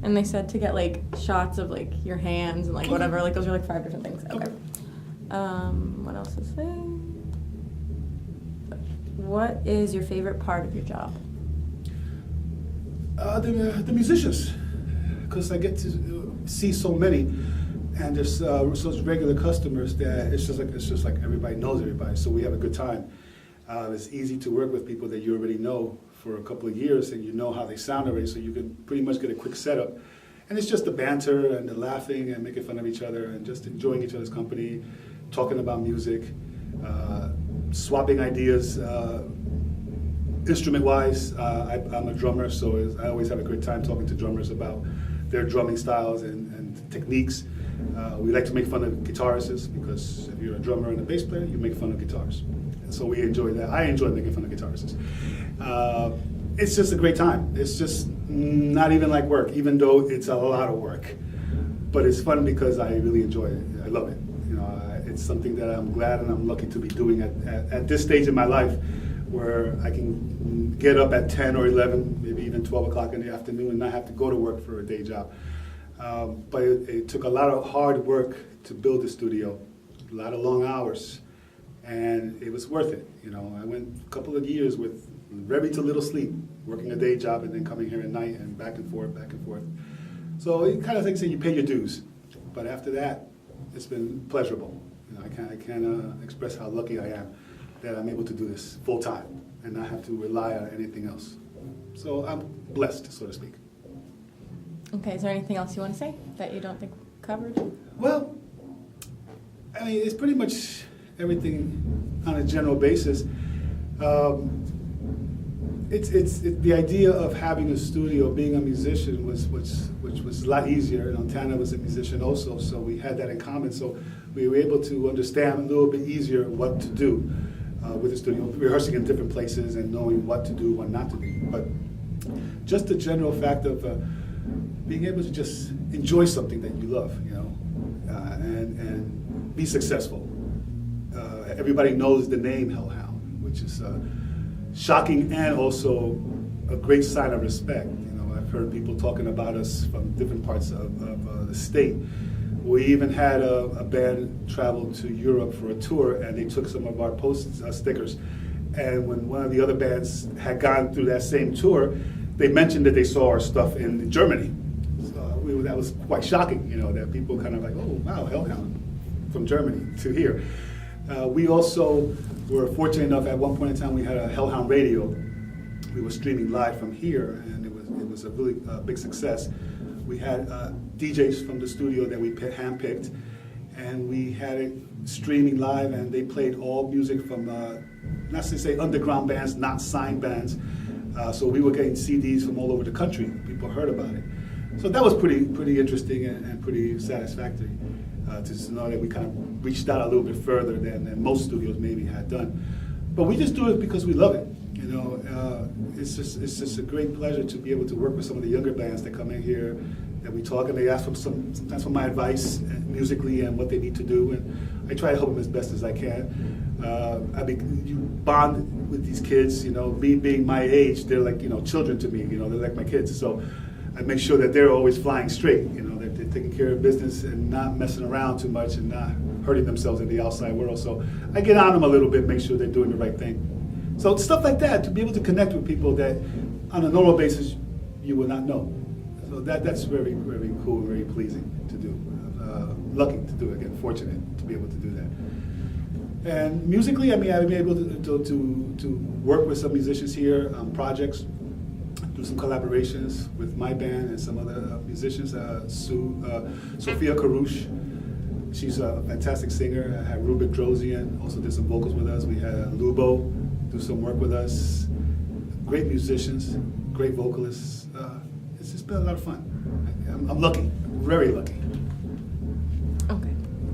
And they said to get like shots of like your hands and like whatever, like those are like 5 different things. Okay. What else is there? What is your favorite part of your job? The musicians, because I get to see so many, and there's such regular customers that it's just like everybody knows everybody, so we have a good time. It's easy to work with people that you already know for a couple of years, and you know how they sound already, so you can pretty much get a quick setup. And it's just the banter and the laughing and making fun of each other and just enjoying each other's company, talking about music, swapping ideas. Instrument-wise, I'm a drummer, so I always have a great time talking to drummers about their drumming styles and techniques. We like to make fun of guitarists because if you're a drummer and a bass player, you make fun of guitars. And so we enjoy that. I enjoy making fun of guitarists. It's just a great time. It's just not even like work, even though it's a lot of work. But it's fun because I really enjoy it. I love it. You know, it's something that I'm glad and I'm lucky to be doing at this stage in my life, where I can get up at 10 or 11, maybe even 12 o'clock in the afternoon and not have to go to work for a day job. But it took a lot of hard work to build the studio, a lot of long hours, and it was worth it. You know, I went a couple of years with very little sleep, working a day job and then coming here at night and back and forth, back and forth. So it kind of like saying you pay your dues, but after that, it's been pleasurable. You know, I can't express how lucky I am that I'm able to do this full time and not have to rely on anything else. So I'm blessed, so to speak. Okay, is there anything else you want to say that you don't think covered? Well, I mean, it's pretty much everything on a general basis. It's the idea of having a studio, being a musician which was a lot easier. And Tana was a musician also, so we had that in common. So we were able to understand a little bit easier what to do with the studio, rehearsing in different places and knowing what to do, what not to do. But just the general fact of being able to just enjoy something that you love, you know, and be successful. Everybody knows the name Hellhound, which is shocking and also a great sign of respect. You know, I've heard people talking about us from different parts of the state. We even had a band travel to Europe for a tour, and they took some of our stickers. And when one of the other bands had gone through that same tour, they mentioned that they saw our stuff in Germany. So that was quite shocking, you know, that people kind of like, oh, wow, Hellhound from Germany to here. We also were fortunate enough, at one point in time, we had a Hellhound radio. We were streaming live from here, and it was a really big success. We had DJs from the studio that we handpicked, and we had it streaming live, and they played all music from, not to say underground bands, not signed bands. So we were getting CDs from all over the country. People heard about it. So that was pretty interesting and pretty satisfactory to know that we kind of reached out a little bit further than most studios maybe had done. But we just do it because we love it. You know, it's just a great pleasure to be able to work with some of the younger bands that come in here, that we talk, and they ask for sometimes for my advice musically and what they need to do, and I try to help them as best as I can. I mean, you bond with these kids. You know, me being my age, they're like, you know, children to me. You know, they're like my kids. So I make sure that they're always flying straight. You know, that they're taking care of business and not messing around too much and not hurting themselves in the outside world. So I get on them a little bit, make sure they're doing the right thing. So stuff like that, to be able to connect with people that on a normal basis you would not know. So that's very, very cool, very pleasing to do. Lucky to do it again, fortunate to be able to do that. And musically, I mean, I've been able to work with some musicians here on projects, do some collaborations with my band and some other musicians. Sophia Karouche, she's a fantastic singer. I had Rubik Drosian, also did some vocals with us. We had Lubo do some work with us. Great musicians, great vocalists. It's just been a lot of fun. I'm lucky, very lucky.